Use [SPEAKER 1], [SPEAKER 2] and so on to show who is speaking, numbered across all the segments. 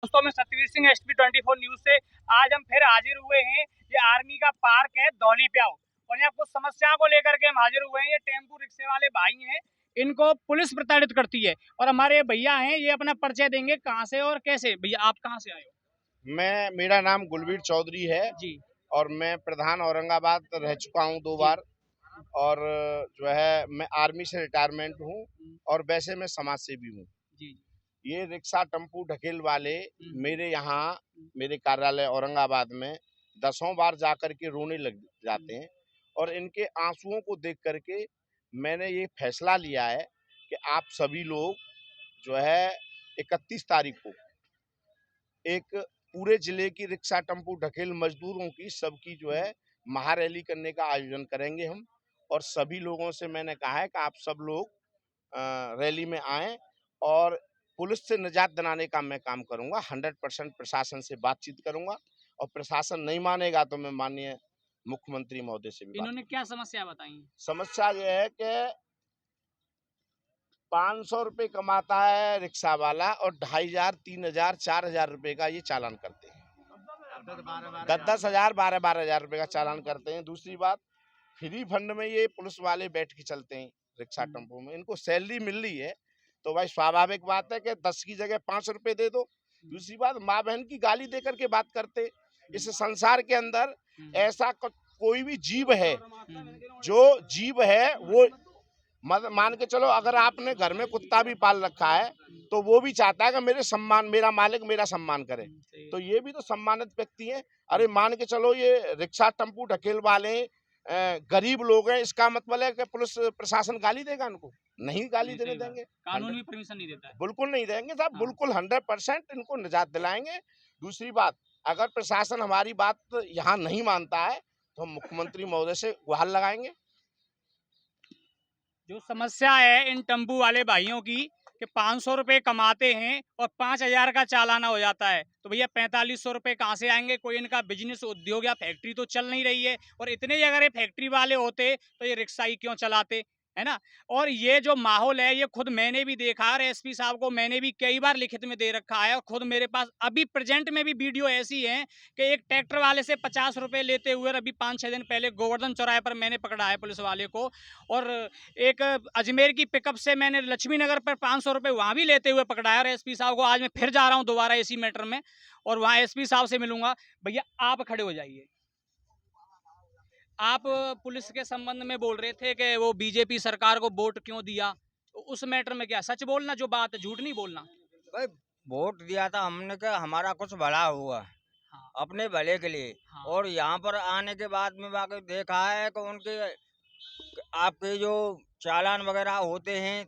[SPEAKER 1] दोस्तों मैं Satveer Singh SB24 news से आज हम फिर हाजिर हुए हैं। ये आर्मी का पार्क है दौली प्याऊ और यहाँ कुछ समस्याओं को लेकर के हम हाजिर हुए हैं। ये टेम्पू रिक्शे वाले भाई हैं, इनको पुलिस प्रताड़ित करती है और हमारे भैया हैं, ये अपना परिचय देंगे कहाँ से और कैसे। भैया आप कहाँ से आए हो?
[SPEAKER 2] मेरा नाम गुलबीर चौधरी है
[SPEAKER 1] जी
[SPEAKER 2] और मैं प्रधान औरंगाबाद रह चुका हूँ 2 बार। और जो है मैं आर्मी से रिटायरमेंट हूँ और वैसे मैं समाज सेवी हूँ।
[SPEAKER 1] जी
[SPEAKER 2] ये रिक्शा टेम्पू ढकेल वाले मेरे यहाँ मेरे कार्यालय औरंगाबाद में 10 बार जाकर के रोने लग जाते हैं और इनके आंसुओं को देख करके मैंने ये फैसला लिया है कि आप सभी लोग जो है 31 तारीख को एक पूरे जिले की रिक्शा टेम्पू ढकेल मजदूरों की सबकी जो है महारैली करने का आयोजन करेंगे हम। और सभी लोगों से मैंने कहा है कि आप सब लोग रैली में आएं और पुलिस से निजात दिलाने का मैं काम करूंगा। 100% प्रशासन से बातचीत करूंगा और प्रशासन नहीं मानेगा तो मैं माननीय मुख्यमंत्री महोदय से भी बात।
[SPEAKER 1] इन्होंने क्या समस्या बताई?
[SPEAKER 2] समस्या यह है कि 500 रुपये कमाता है रिक्शा वाला और 2500, 3000, 4000 रुपये का ये चालान करते हैं। 10-10 हजार, 12-12 हजार रुपये का चालान करते हैं। दूसरी बात, फ्री फंड में ये पुलिस वाले बैठ के चलते हैं रिक्शा टेम्पो में। इनको सैलरी मिल रही है तो भाई स्वाभाविक बात है कि 10 की जगह 5 रुपए दे दो। दूसरी बात, माँ बहन की गाली दे करके बात करते। इस संसार के अंदर ऐसा कोई भी जीव है, जो जीव है वो मान के चलो, अगर आपने घर में कुत्ता भी पाल रखा है तो वो भी चाहता है कि मेरा मालिक मेरा सम्मान करे। तो ये भी तो सम्मानित व्यक्ति हैं। अरे मान के चलो ये रिक्शा टेम्पू ढकेल वाले गरीब लोग हैं, इसका मतलब है कि पुलिस प्रशासन गाली देगा उनको? नहीं गाली देने देंगे।
[SPEAKER 1] कानून भी परमिशन नहीं देता है।
[SPEAKER 2] बिल्कुल नहीं देंगे साहब, बिल्कुल 100% इनको निजात दिलाएंगे। दूसरी बात, अगर प्रशासन हमारी बात यहाँ नहीं मानता है तो हम मुख्यमंत्री महोदय से गुहार लगाएंगे।
[SPEAKER 1] जो समस्या है इन टेम्पू वाले भाइयों की कि 500 रुपये कमाते हैं और 5000 का चालाना हो जाता है, तो भैया 4500 रुपये कहाँ से आएंगे? कोई इनका बिजनेस उद्योग या फैक्ट्री तो चल नहीं रही है। और इतने ही अगर ये फैक्ट्री वाले होते तो ये रिक्शा ही क्यों चलाते, है ना? और ये जो माहौल है ये खुद मैंने भी देखा और एसपी साहब को मैंने भी कई बार लिखित में दे रखा है और खुद मेरे पास अभी प्रेजेंट में भी वीडियो ऐसी है कि एक ट्रैक्टर वाले से 50 रुपये लेते हुए अभी 5-6 दिन पहले गोवर्धन चौराहे पर मैंने पकड़ा है पुलिस वाले को। और एक अजमेर की पिकअप से मैंने लक्ष्मी नगर पर 500 रुपये वहाँ भी लेते हुए पकड़ा है। और एसपी साहब को आज मैं फिर जा रहा हूँ दोबारा इसी मैटर में और वहाँ एसपी साहब से मिलूंगा। भैया आप खड़े हो जाइए। आप पुलिस के संबंध में बोल रहे थे कि वो बीजेपी सरकार को वोट क्यों दिया, तो उस मैटर में क्या सच बोलना, जो बात है झूठ नहीं बोलना?
[SPEAKER 3] भाई वोट दिया था हमने कि हमारा कुछ भला हुआ,
[SPEAKER 1] हाँ
[SPEAKER 3] अपने भले के लिए।
[SPEAKER 1] हाँ
[SPEAKER 3] और यहाँ पर आने के बाद में वाकई देखा है कि उनके आपके जो चालान वगैरह होते हैं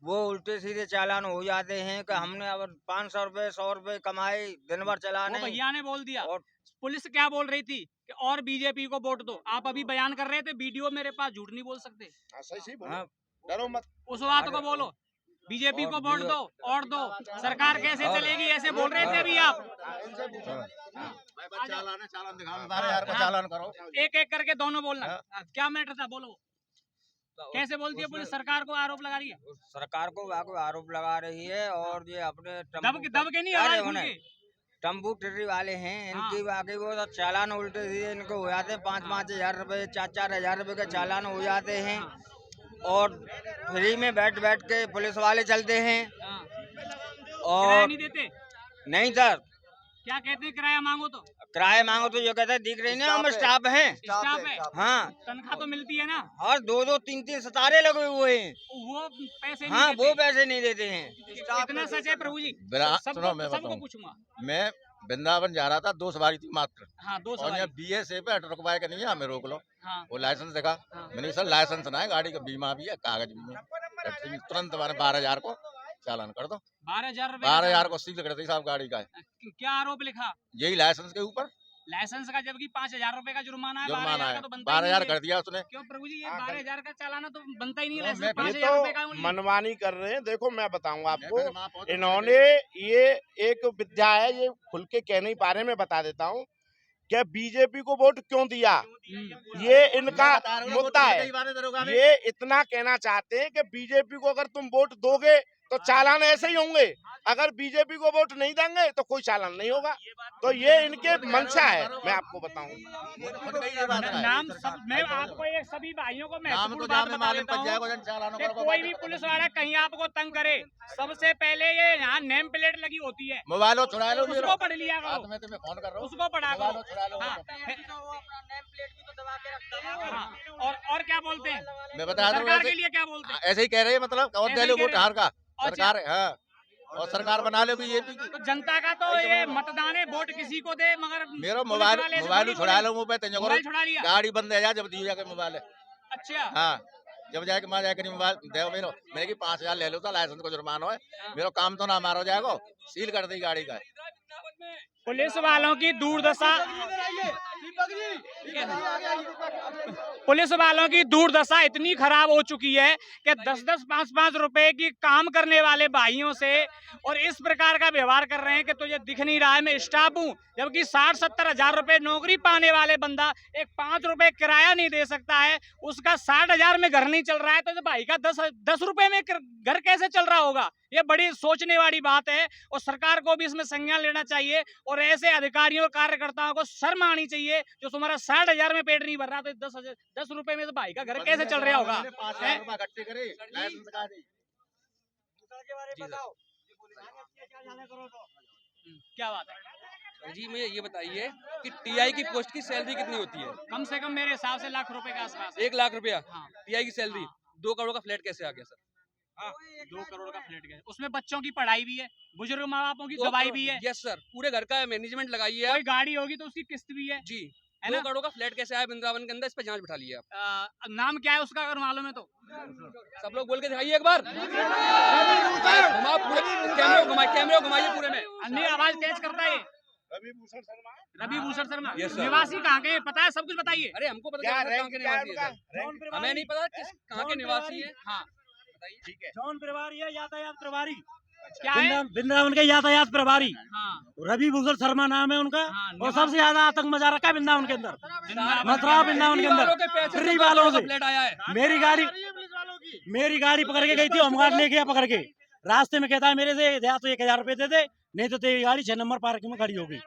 [SPEAKER 3] वो उल्टे सीधे चालान हो जाते हैं कि हमने अब 500 रुपये 100 रुपये कमाए दिन भर
[SPEAKER 1] वो
[SPEAKER 3] चलाने।
[SPEAKER 1] भैया ने बोल दिया।
[SPEAKER 3] और
[SPEAKER 1] पुलिस क्या बोल रही थी कि और बीजेपी को वोट दो। आप अभी बयान कर रहे थे, वीडियो मेरे पास, झूठ नहीं बोल सकते।
[SPEAKER 2] सही बोलो,
[SPEAKER 3] हाँ,
[SPEAKER 2] डरो मत।
[SPEAKER 1] उस बात को बोलो, बीजेपी को वोट दो और दो, सरकार कैसे चलेगी, ऐसे बोल रहे थे अभी आप।
[SPEAKER 2] चालान दिखाओ, 12,000 का चालान करो।
[SPEAKER 1] एक एक करके दोनों बोलना। क्या मैटर था बोलो। कैसे बोलती है पुलिस सरकार को आरोप लगा रही है?
[SPEAKER 3] सरकार को वाकई आरोप लगा रही है। और ये अपने
[SPEAKER 1] दब के नहीं आवाज खुल के।
[SPEAKER 3] टेम्पू टेरी वाले हैं, इनकी वाकई वो तो चालान उल्टे सीधे इनको हो जाते हैं। 5-5 हजार रुपये 4-4 हजार रुपये के चालान हो जाते हैं। और फ्री में बैठ बैठ के पुलिस वाले चलते हैं।
[SPEAKER 1] किराया
[SPEAKER 3] और
[SPEAKER 1] नहीं देते?
[SPEAKER 3] नहीं सर,
[SPEAKER 1] क्या कहते हैं किराया मांगो तो?
[SPEAKER 3] किराए मांगो तो जो कहते हैं दिख रही ना, हम स्टाफ हैं।
[SPEAKER 1] स्टाफ है,
[SPEAKER 3] हाँ,
[SPEAKER 1] तनख्वाह तो मिलती है ना?
[SPEAKER 3] और 2-2 3-3 सितारे लगे हुए हैं।
[SPEAKER 1] वो पैसे नहीं
[SPEAKER 3] हाँ,
[SPEAKER 1] देते।
[SPEAKER 3] वो पैसे नहीं देते हैं।
[SPEAKER 1] इतना सच है प्रभु जी?
[SPEAKER 4] सुनो मैं
[SPEAKER 1] सबको
[SPEAKER 4] बताऊं,
[SPEAKER 1] पूछूंगा।
[SPEAKER 4] मैं वृंदावन जा रहा था, 2 सवारी थी मात्र।
[SPEAKER 1] हाँ, 2
[SPEAKER 4] और
[SPEAKER 1] सवारी।
[SPEAKER 4] यहाँ BSA पे रुकवाए के नहीं है, हमें रोक लो।
[SPEAKER 1] हाँ
[SPEAKER 4] वो लाइसेंस दिखा,
[SPEAKER 1] हाँ।
[SPEAKER 4] मैंने सर लाइसेंस ना है, गाड़ी का बीमा भी है, कागज भी है। तुरंत मैंने 12,000 को चालान कर दो।
[SPEAKER 1] 12,000 रुपए?
[SPEAKER 4] 12,000 को सील कर दी साहब गाड़ी का है।
[SPEAKER 1] क्या आरोप लिखा?
[SPEAKER 4] यही लाइसेंस के ऊपर
[SPEAKER 1] लाइसेंस का, जबकि 5,000 रुपए का जुर्माना है।
[SPEAKER 4] जुर्माना
[SPEAKER 1] 12,000
[SPEAKER 4] है,
[SPEAKER 1] का तो बनता ही नहीं
[SPEAKER 4] 12,000
[SPEAKER 1] है।
[SPEAKER 4] कर दिया उसने।
[SPEAKER 1] क्यों प्रभु जी, ये 12,000 का चालाना तो बनता ही नहीं है।
[SPEAKER 4] तो
[SPEAKER 1] लाइसेंस
[SPEAKER 4] मैं-
[SPEAKER 1] 5,000 रुपए का
[SPEAKER 2] ये तो
[SPEAKER 1] only।
[SPEAKER 2] मनमानी कर रहे हैं। देखो मैं बताऊंगा
[SPEAKER 4] मैं
[SPEAKER 2] आपको,
[SPEAKER 4] फिर वहाँ पहुंचा
[SPEAKER 2] इन्होंने ये एक विद्या है, ये खुल के कह नहीं पा रहे, मैं बता देता हूँ। क्या बीजेपी को वोट क्यों दिया, ये इनका मुद्दा है। ये इतना कहना चाहते हैं कि बीजेपी को अगर तुम वोट दोगे तो चालान ऐसे ही होंगे। अगर बीजेपी को वोट नहीं देंगे तो कोई चालान नहीं होगा। तो ये इनके मंशा है, मैं आपको बताऊं।
[SPEAKER 1] नाम सब मैं आपको ये सभी भाइयों को
[SPEAKER 4] नाम तो
[SPEAKER 1] महत्वपूर्ण बात
[SPEAKER 4] जामे
[SPEAKER 1] बता
[SPEAKER 4] मालूम
[SPEAKER 1] देता
[SPEAKER 4] पड़
[SPEAKER 1] हूँ
[SPEAKER 4] जाएगा चालान
[SPEAKER 1] कि कोई भी पुलिस वाला कहीं आपको तंग करे, सबसे पहले ये यहाँ नेम प्लेट लगी होती है,
[SPEAKER 4] मोबाइल छुड़ा लो
[SPEAKER 1] उसको पढ़ लिया
[SPEAKER 4] हाथ
[SPEAKER 1] करो,
[SPEAKER 4] में तो मैं फोन कर रहा हूँ,
[SPEAKER 1] उसको पढ़ा
[SPEAKER 4] मोबाइल
[SPEAKER 1] करो।
[SPEAKER 4] छुड़ा लो।
[SPEAKER 1] हाँ, हाँ, और क्या बोलते हैं
[SPEAKER 4] मैं बता रहा हूँ
[SPEAKER 1] सरकार के
[SPEAKER 4] ऐसे
[SPEAKER 1] लिए क्या बोलते हैं?
[SPEAKER 4] ऐसे ही कह रहे हैं, मतलब कौन
[SPEAKER 1] ऐसे
[SPEAKER 4] दे
[SPEAKER 1] ही
[SPEAKER 4] लो
[SPEAKER 1] कह
[SPEAKER 4] वोट
[SPEAKER 1] रहे हैं।
[SPEAKER 4] हार का
[SPEAKER 1] अच्छा।
[SPEAKER 4] सरकार है, हाँ, और सरकार बना लो बीजेपी की।
[SPEAKER 1] तो जनता का तो ये मतदान है, वोट किसी को दे, मगर
[SPEAKER 4] मेरा
[SPEAKER 1] पुलिस
[SPEAKER 4] मोबाइल
[SPEAKER 1] वाले ऐसे
[SPEAKER 4] मोबाइल
[SPEAKER 1] थोड़ी
[SPEAKER 4] छुड़ा
[SPEAKER 1] बोले।
[SPEAKER 4] लो मुँह पे तेज
[SPEAKER 1] मोबाइल छुड़ा लिया।
[SPEAKER 4] गाड़ी बंद है जा जब दियो जाके मोबाइल है।
[SPEAKER 1] अच्छा,
[SPEAKER 4] हाँ, जब जाके मार जाके नहीं मोबाइल दे मेरे मेरे की 5,000 ले लो तो लाइसेंस को जुर्माना है, मेरा काम तो ना मारो जाएगा, सील कर दी गाड़ी का।
[SPEAKER 1] पुलिस वालों की दुर्दशा, पुलिस वालों की दुर्दशा इतनी खराब हो चुकी है कि 10-10, 5-5 रुपए की काम करने वाले भाइयों से और इस प्रकार का व्यवहार कर रहे हैं कि तुझे दिख नहीं रहा है मैं स्टाफ हूं, जबकि 60-70 हजार रुपए नौकरी पाने वाले बंदा एक 5 रुपए किराया नहीं दे सकता है, उसका 60,000 में घर नहीं चल रहा है, तो इस भाई का 10 रुपए में घर कैसे चल रहा होगा? ये बड़ी सोचने वाली बात है और सरकार को भी इसमें संज्ञान लेना चाहिए और ऐसे अधिकारियों और कार्यकर्ताओं को शर्म आनी चाहिए जो तुम्हारा 60,000 में पेट नहीं भर रहा, तो 10 रुपए में तो भाई का घर कैसे चल रहा होगा?
[SPEAKER 4] 5,000 रुपए इकट्ठे करे लाइसेंस का दी।
[SPEAKER 1] क्या बात है?
[SPEAKER 5] जी मुझे ये बताइए कि टीआई की पोस्ट की सैलरी कितनी होती है?
[SPEAKER 1] कम से कम मेरे हिसाब से लाख रुपए के आसपास।
[SPEAKER 5] 1 लाख रुपया
[SPEAKER 1] हाँ।
[SPEAKER 5] टीआई की सैलरी, 2 करोड़ का फ्लैट कैसे आ गया सर?
[SPEAKER 1] 2 करोड़ का फ्लैट गया, उसमें बच्चों की पढ़ाई भी है, बुजुर्ग माँ बापों की
[SPEAKER 5] 2
[SPEAKER 1] दवाई
[SPEAKER 5] करोड़-
[SPEAKER 1] भी है,
[SPEAKER 5] यस सर, पूरे घर का मैनेजमेंट लगाई है
[SPEAKER 1] कोई
[SPEAKER 5] आप।
[SPEAKER 1] गाड़ी होगी तो उसकी किस्त भी है
[SPEAKER 5] जी,
[SPEAKER 1] है
[SPEAKER 5] 2
[SPEAKER 1] ना?
[SPEAKER 5] करोड़ का फ्लैट कैसे आया वृंदावन के अंदर, इस पे जांच बिठा लीजिए आप।
[SPEAKER 1] नाम क्या है उसका अगर मालूम है तो?
[SPEAKER 5] सब लोग बोल के दिखाइए एक बार। घुमाओ पूरे कैमरे को घुमाइए पूरे में।
[SPEAKER 1] अन्य आवाज तेज करता है ये।
[SPEAKER 2] रवि भूषण शर्मा है।
[SPEAKER 1] Ravi Bhushan Sharma
[SPEAKER 5] Yes, sir.
[SPEAKER 1] निवासी कहाँ के हैं? पता है, सब कुछ बताइए।
[SPEAKER 5] अरे हमको पता
[SPEAKER 2] क्या
[SPEAKER 5] चला कहाँ
[SPEAKER 2] रैंक
[SPEAKER 5] के
[SPEAKER 2] क्या है
[SPEAKER 5] निवासी
[SPEAKER 2] उनका?
[SPEAKER 5] है सर।
[SPEAKER 2] रैंक
[SPEAKER 5] हमें नहीं पता किस कहाँ के निवासी है।
[SPEAKER 1] हाँ,
[SPEAKER 2] ठीक है।
[SPEAKER 6] जौन प्रभारी है यातायात प्रभारी,
[SPEAKER 1] क्या है?
[SPEAKER 6] वृंदावन के यातायात प्रभारी
[SPEAKER 1] हाँ,
[SPEAKER 6] रवि भूषण शर्मा नाम है उनका।
[SPEAKER 1] हाँ,
[SPEAKER 6] और सबसे ज्यादा आतंक मचा रखा है वृंदावन के अंदर, मथुरा वृंदावन के
[SPEAKER 5] दिल्ली वालों के
[SPEAKER 6] अंदर
[SPEAKER 5] पैसे से
[SPEAKER 6] फ्री
[SPEAKER 5] 2
[SPEAKER 6] वालों
[SPEAKER 5] करोड़ का
[SPEAKER 6] से।
[SPEAKER 5] फ्लैट आया है।
[SPEAKER 6] मेरी गाड़ी पकड़ के गई थी, होमगार्ड लेके गया पकड़ के, रास्ते में कहता है मेरे से या तो 1,000 रुपए दे दे, नहीं तो तेरी गाड़ी 6 नंबर पार्किंग में खड़ी होगी।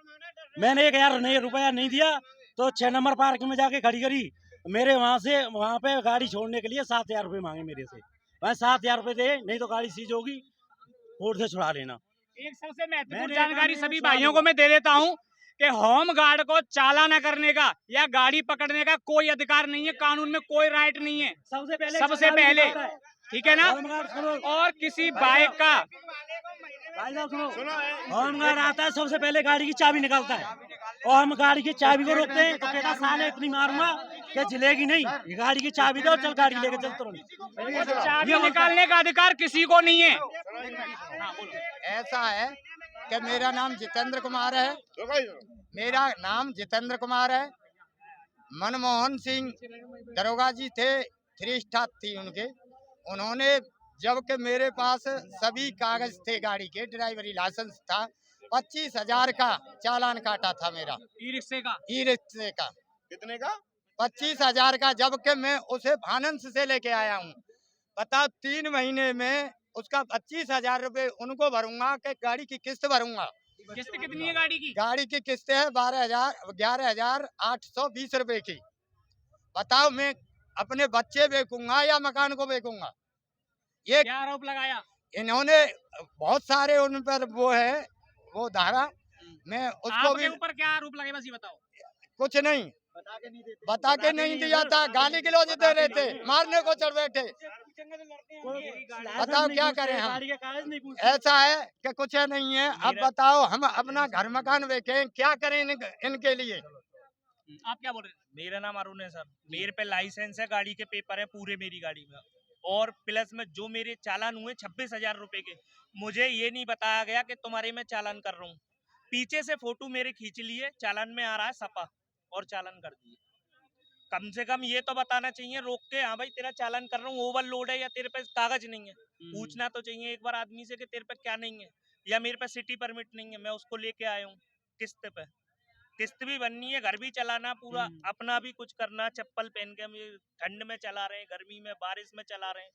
[SPEAKER 6] मैंने 1,000 रुपया नहीं दिया तो 6 नंबर पार्किंग में जाके खड़ी करी। मेरे वहाँ पे गाड़ी छोड़ने के लिए 7,000 रुपए मांगे मेरे से। मैं 7,000 रुपए दे, नहीं तो गाड़ी सीज होगी, कोर्ट से छुड़ा लेना।
[SPEAKER 1] एक सबसे महत्वपूर्ण
[SPEAKER 6] मैंने
[SPEAKER 1] जानकारी
[SPEAKER 6] कानूनी
[SPEAKER 1] सभी
[SPEAKER 6] सवाल
[SPEAKER 1] भाइयों को मैं दे देता हूँ कि होम गार्ड को चालाना करने का या गाड़ी पकड़ने का कोई अधिकार नहीं है, कानून में कोई राइट नहीं है। सबसे पहले ठीक है ना?
[SPEAKER 6] होमगार्ड सुनो,
[SPEAKER 1] और किसी बाइक का
[SPEAKER 6] भाई साहब सुनो, होमगार्ड आता है सबसे पहले गाड़ी की चाबी निकालता है और हम गाड़ी की चाबी को रोकते हैं तो कहता साले इतनी मारूंगा कि जिलेगी नहीं, ये गाड़ी की चाबी दो, चल गाड़ी लेके चल तुरंत।
[SPEAKER 1] चाबी निकालने का अधिकार किसी को नहीं है।
[SPEAKER 7] ऐसा है कि मेरा नाम जितेंद्र कुमार है, मेरा नाम जितेंद्र कुमार है। मनमोहन सिंह दरोगा जी थे, 3 स्टार थी उनके। उन्होंने जब के मेरे पास सभी कागज थे, गाड़ी के ड्राइवरी लाइसेंस था, 25,000 का चालान काटा था मेरा
[SPEAKER 1] ई रिक्शे का
[SPEAKER 7] ई रिक्शे का।
[SPEAKER 2] कितने का?
[SPEAKER 7] 25,000 का, जबकि मैं उसे फाइनेंस से लेके आया हूँ। बताओ 3 महीने में उसका 25,000 रुपए उनको भरूंगा कि गाड़ी की किस्त भरूंगा।
[SPEAKER 1] किस्त कितनी है गाड़ी की?
[SPEAKER 7] गाड़ी की किस्त है 11,820 रुपए की। बताओ मैं अपने बच्चे बेचूंगा या मकान को बेचूंगा? ये
[SPEAKER 1] क्या आरोप लगाया?
[SPEAKER 7] इन्होंने बहुत सारे उन पर वो धारा, मैं उसको
[SPEAKER 1] आपके
[SPEAKER 7] भी
[SPEAKER 1] ऊपर क्या आरोप लगे, बस ये बताओ।
[SPEAKER 7] कुछ नहीं बता के नहीं दिया था, गाली गलौज दे रहे थे, मारने को चढ़ बैठे। बताओ क्या करें हम?
[SPEAKER 6] गाड़ी के कागज नहीं पूछते।
[SPEAKER 7] ऐसा है कि कुछ नहीं है। अब बताओ हम अपना घर मकान बेचें, क्या करें इनके लिए?
[SPEAKER 1] आप क्या बोल रहे हैं?
[SPEAKER 8] मेरा नाम अरुण है सर। मेरे पे लाइसेंस है, गाड़ी के पेपर है पूरे मेरी गाड़ी में, और प्लस में जो मेरे चालान हुए 26,000 रुपए के, मुझे ये नहीं बताया गया कि तुम्हारे मैं चालान कर रहा हूँ। पीछे से फोटो मेरे खींच लिए, चालान में आ रहा है सपा, और चालान कर दिए। कम से कम ये तो बताना चाहिए रोक के, हाँ भाई तेरा चालान कर रहा हूँ, ओवरलोड है या तेरे पे कागज नहीं है। पूछना तो चाहिए एक बार आदमी से कि तेरे पे क्या नहीं है, या मेरे पे सिटी परमिट नहीं है। मैं उसको लेके आया हूँ किस्त पे, किस्त भी बननी है, घर भी चलाना पूरा, अपना भी कुछ करना। चप्पल पहन के हम ये ठंड में चला रहे हैं, गर्मी में, बारिश में चला रहे हैं,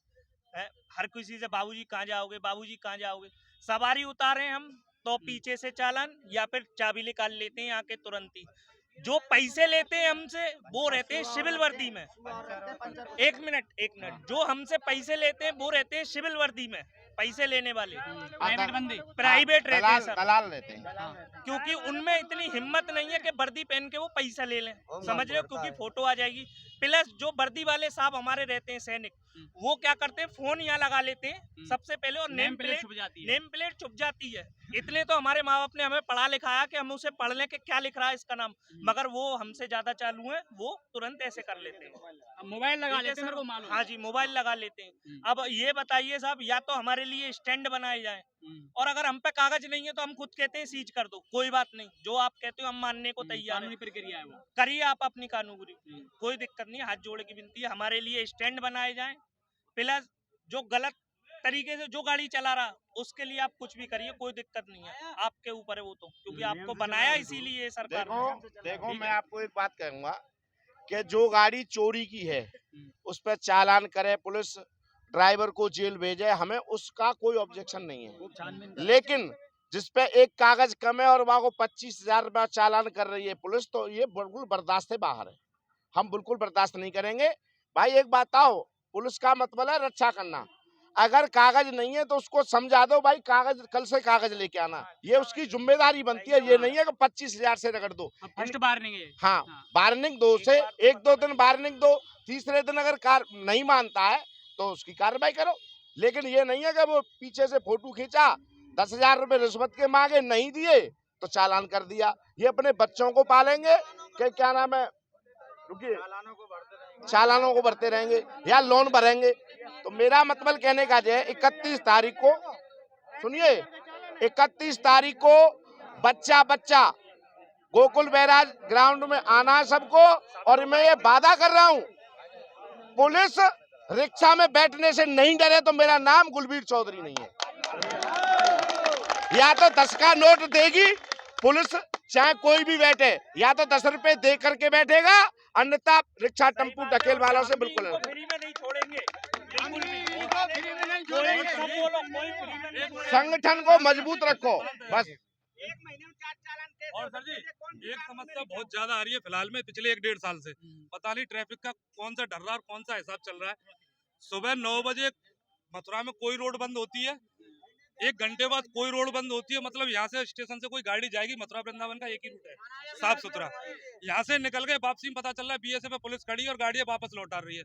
[SPEAKER 8] हर किसी से बाबूजी कहाँ जाओगे, बाबूजी कहाँ जाओगे। सवारी उतारे हम तो पीछे से चालान या फिर चाबी निकाल लेते हैं आके तुरंत ही। जो पैसे लेते हैं हमसे वो रहते हैं सिविल वर्दी में। एक मिनट, जो हमसे पैसे लेते हैं वो रहते हैं सिविल वर्दी में, पैसे लेने वाले
[SPEAKER 1] प्राइवेट बंदे।
[SPEAKER 8] प्राइवेट रहते हैं सर।
[SPEAKER 2] दलाल रहते हैं।
[SPEAKER 8] क्योंकि उनमें इतनी हिम्मत नहीं है कि वर्दी पहन के वो पैसा ले लें, समझ रहे हो, क्योंकि फोटो आ जाएगी। प्लस जो वर्दी वाले साहब हमारे रहते हैं सैनिक, वो क्या करते हैं, फोन यहाँ लगा लेते हैं सबसे पहले, और नेम प्लेट छुप जाती है। इतने तो हमारे माँ बाप ने हमें पढ़ा लिखाया कि हम उसे पढ़ लें कि क्या लिख रहा है इसका नाम, मगर वो हमसे ज्यादा चालू है, वो तुरंत ऐसे कर लेते हैं।
[SPEAKER 1] मोबाइल लगा लेते हैं, मालूम।
[SPEAKER 8] हाँ जी, मोबाइल लगा लेते हैं। अब ये बताइए साहब, या तो हमारे लिए स्टैंड बनाए जाए, और अगर हम पे कागज नहीं है तो हम खुद कहते हैं सीज कर दो, कोई बात नहीं, जो आप कहते हो हम मानने को तैयार हैं।
[SPEAKER 1] प्रक्रिया है वो,
[SPEAKER 8] करिए आप अपनी कानूनी, कोई दिक्कत नहीं, हाथ जोड़ की विनती है, हमारे लिए स्टैंड बनाए जाए। प्लस जो गलत तरीके से जो गाड़ी चला रहा उसके लिए आप कुछ भी करिए, कोई दिक्कत नहीं है, आपके ऊपर है वो तो, क्योंकि आपको बनाया इसीलिए सरकार ने।
[SPEAKER 2] देखो मैं आपको एक बात कहूंगा कि जो गाड़ी चोरी की है उस पर चालान करे पुलिस, ड्राइवर को जेल भेजे, हमें उसका कोई ऑब्जेक्शन नहीं है। लेकिन जिसपे एक कागज कम है और वहाँ को 25,000 रुपया चालान कर रही है पुलिस, तो ये बिल्कुल बर्दाश्त से बाहर है। हम बिल्कुल बर्दाश्त नहीं करेंगे। भाई एक बात आओ, पुलिस का मतलब है रक्षा करना। अगर कागज नहीं है तो उसको समझा दो, भाई कागज कल से कागज लेके आना, ये उसकी जिम्मेदारी बनती है। ये नहीं है कि 25,000 से रगड़ दो।
[SPEAKER 1] फर्स्ट वार्निंग है।
[SPEAKER 2] हाँ, वार्निंग दो से एक दो दिन वार्निंग दो, तीसरे दिन अगर कार नहीं मानता है तो उसकी कार्रवाई करो। लेकिन ये नहीं है कि वो पीछे से फोटो खींचा, 10,000 रुपए रिश्वत के मांगे, नहीं दिए तो चालान कर दिया। ये अपने बच्चों को पालेंगे कि क्या नाम है, रुकिए, चालानों को भरते रहेंगे या लोन भरेंगे। तो मेरा मतलब कहने का जो है 31 तारीख को, सुनिए, 31 तारीख को बच्चा गोकुल बैराज ग्राउंड में आना है सबको। और मैं ये वादा कर रहा हूँ, पुलिस रिक्शा में बैठने से नहीं डरे तो मेरा नाम गुलबीर चौधरी नहीं है। या तो 10 का नोट देगी पुलिस, चाहे कोई भी बैठे, या तो 10 रुपए दे करके बैठेगा, अन्यथा रिक्शा टेम्पू ढकेल वालों से बिल्कुल
[SPEAKER 8] फ्री में नहीं छोड़ेंगे, बिल्कुल भी।
[SPEAKER 2] संगठन को मजबूत रखो बस।
[SPEAKER 9] और सर जी एक समस्या बहुत ज्यादा आ रही है फिलहाल में, पिछले 1-1.5 साल से, पता नहीं ट्रैफिक का कौन सा डर रहा और कौन सा हिसाब चल रहा है। सुबह 9 बजे मथुरा में कोई रोड बंद होती है, 1 घंटे बाद कोई रोड बंद होती है। मतलब यहाँ से स्टेशन से कोई गाड़ी जाएगी, मथुरा वृंदावन का एक ही रूट है, साफ सुथरा। यहाँ से निकल गए, वापसी में पता चल रहा है बीएसएफ पे पुलिस खड़ी है और गाड़ियाँ वापस लौटा रही है।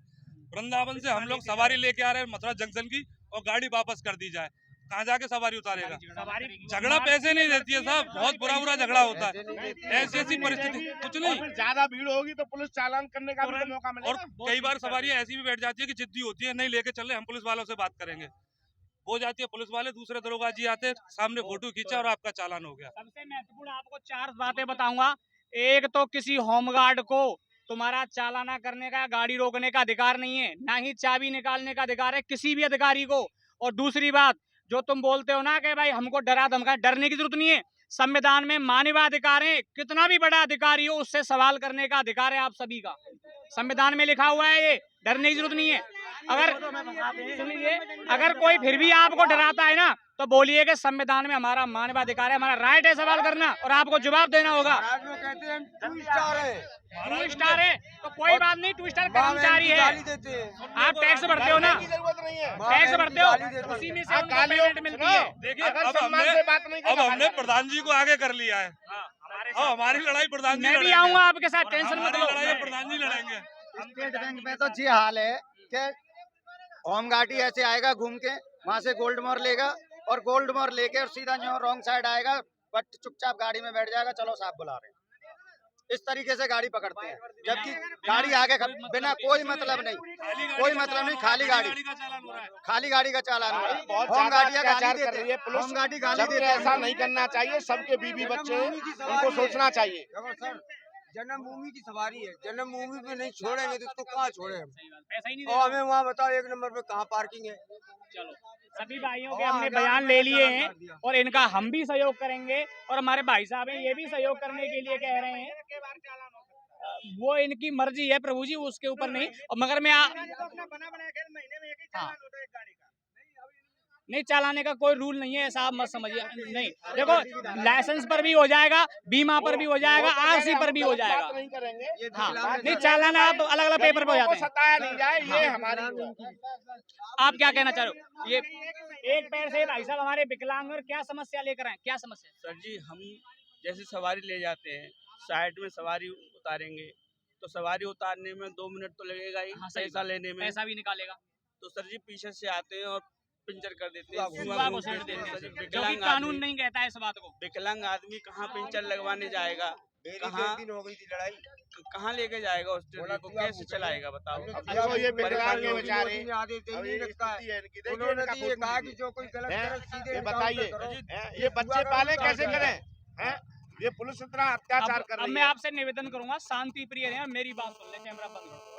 [SPEAKER 9] वृंदावन से हम लोग सवारी लेके आ रहे हैं मथुरा जंक्शन की, और गाड़ी वापस कर दी जाए, कहाँ जाके सवारी उतारेगा। झगड़ा पैसे नहीं देती है साहब, बहुत बुरा झगड़ा होता है। ऐसी परिस्थिति कुछ नहीं,
[SPEAKER 2] ज्यादा भीड़ होगी तो पुलिस चालान करने का भी मौका मिलेगा।
[SPEAKER 9] और कई बार सवारी ऐसी भी बैठ जाती है कि जिद्दी होती है, नहीं लेके चल रहे, हम पुलिस वालों से बात करेंगे, हो जाती है, पुलिस वाले दूसरे दरोगा जी आते, सामने फोटो खींचा और आपका चालान हो गया।
[SPEAKER 1] सबसे महत्वपूर्ण आपको 4 बातें बताऊंगा। एक तो किसी होमगार्ड को तुम्हारा चालाना करने का, गाड़ी रोकने का अधिकार नहीं है, ना ही चाबी निकालने का अधिकार है किसी भी अधिकारी को। और दूसरी बात, जो तुम बोलते हो ना कि भाई हमको डरा धमका, डरने की जरूरत नहीं है। संविधान में मानवाधिकार है, कितना भी बड़ा अधिकारी हो उससे सवाल करने का अधिकार है आप सभी का, संविधान में लिखा हुआ है, ये डरने की जरूरत नहीं है। अगर सुनिए, अगर कोई फिर भी आपको डराता है ना तो बोलिए कि संविधान में हमारा मानवाधिकार है, हमारा राइट है सवाल करना, और आपको जवाब देना होगा। 2 स्टार है तो कोई बात नहीं, 2 स्टार कर्मचारी है, आप टैक्स भरते हो ना, टैक्स भरते हो, उसी में से उनको पेमेंट मिलती है।
[SPEAKER 9] देखिए अब हमने प्रधान जी को आगे कर लिया है, अब हमारी लड़ाई प्रधान जी,
[SPEAKER 1] मैं भी आऊंगा आपके साथ, टेंशन मत लो,
[SPEAKER 9] प्रधान जी लड़ेंगे।
[SPEAKER 7] स्टेट बैंक में तो ये हाल है कि होमगार्ड ही ऐसे आएगा घूम के, वहाँ से गोल्ड मोर लेगा और गोल्ड मोर लेके और सीधा रॉन्ग साइड आएगा, बट चुपचाप गाड़ी में बैठ जाएगा, चलो साहब बुला रहे हैं। इस तरीके से गाड़ी पकड़ते हैं, जबकि गाड़ी आगे बिना कोई मतलब नहीं, कोई मतलब नहीं, खाली गाड़ी का चालान हो रहा है। होमगार्डियां गाली देते हैं, होमगार्डी गाली देते हैं।
[SPEAKER 2] ऐसा नहीं करना चाहिए, सबके बीवी बच्चे हैं, उनको सोचना चाहिए।
[SPEAKER 10] जन्मभूमि की सवारी है, जन्मभूमि पे नहीं छोड़ेंगे तो उसको कहाँ छोड़े हम?
[SPEAKER 1] पैसा ही नहीं
[SPEAKER 10] और हमें वहाँ बताओ 1 नंबर पे कहाँ पार्किंग है।
[SPEAKER 1] चलो, सभी भाइयों के हमने बयान ले लिए हैं और इनका हम भी सहयोग करेंगे, और हमारे भाई साहब हैं ये भी सहयोग करने के लिए कह रहे हैं। वो इनकी मर्जी है प्रभु जी, उसके ऊपर नहीं। और मगर मैं नहीं चलाने का कोई रूल नहीं है, ऐसा आप मत समझिए। नहीं देखो, लाइसेंस पर भी हो जाएगा, बीमा पर भी हो जाएगा, आरसी पर भी हो जाएगा।
[SPEAKER 2] नहीं करेंगे।
[SPEAKER 1] हाँ, नहीं चालान आप अलग अलग पेपर पे हो जाते हैं।
[SPEAKER 2] सताया नहीं जाए, ये हमारी।
[SPEAKER 1] आप क्या कहना चाह रहे हो? ये एक पैर से भाई साहब हमारे विकलांग और क्या समस्या लेकर आए, क्या समस्या?
[SPEAKER 11] सर जी, हम जैसे सवारी ले जाते हैं, साइड में सवारी उतारेंगे तो सवारी उतारने में 2 मिनट तो लगेगा ही।
[SPEAKER 1] हाँ, सही
[SPEAKER 11] पैसा लेने में
[SPEAKER 1] पैसा भी निकालेगा
[SPEAKER 11] तो सर जी पीछे से आते हैं और पंचर कर देते हैं,
[SPEAKER 1] सुबह को सेट देते हैं, जो कि कानून नहीं कहता है इस बात को।
[SPEAKER 11] विकलांग आदमी कहाँ पंचर लगवाने जाएगा,
[SPEAKER 10] मेरी
[SPEAKER 11] कहाँ
[SPEAKER 10] 1 दिन हो गई थी लड़ाई।
[SPEAKER 11] कहाँ लेके जाएगा उस ट्रेन को, कैसे चलाएगा बताओ।
[SPEAKER 2] देखो ये विकलांग है बेचारे,
[SPEAKER 10] आधे दे
[SPEAKER 2] अब
[SPEAKER 10] नहीं
[SPEAKER 2] ये
[SPEAKER 10] रखा है।
[SPEAKER 2] स्थिति है इनकी, देखिए
[SPEAKER 10] उन्होंने
[SPEAKER 2] इनका
[SPEAKER 10] तो ये
[SPEAKER 2] फोटो
[SPEAKER 10] कहा कि
[SPEAKER 2] लीजिए।
[SPEAKER 10] जो कोई गलत
[SPEAKER 2] हैं?
[SPEAKER 10] करे सीधे
[SPEAKER 2] ये
[SPEAKER 10] एनकाउंटर
[SPEAKER 2] बताइए,
[SPEAKER 10] करो।
[SPEAKER 2] हैं? ये बच्चे पाले कैसे करें? हैं? ये पुलिस इतना अत्याचार कर
[SPEAKER 1] अब
[SPEAKER 2] रही
[SPEAKER 1] मैं
[SPEAKER 2] है।
[SPEAKER 1] आपसे निवेदन करूंगा, शांति प्रिय रहें, मेरी बात सुन ले, कैमरा बंद करो।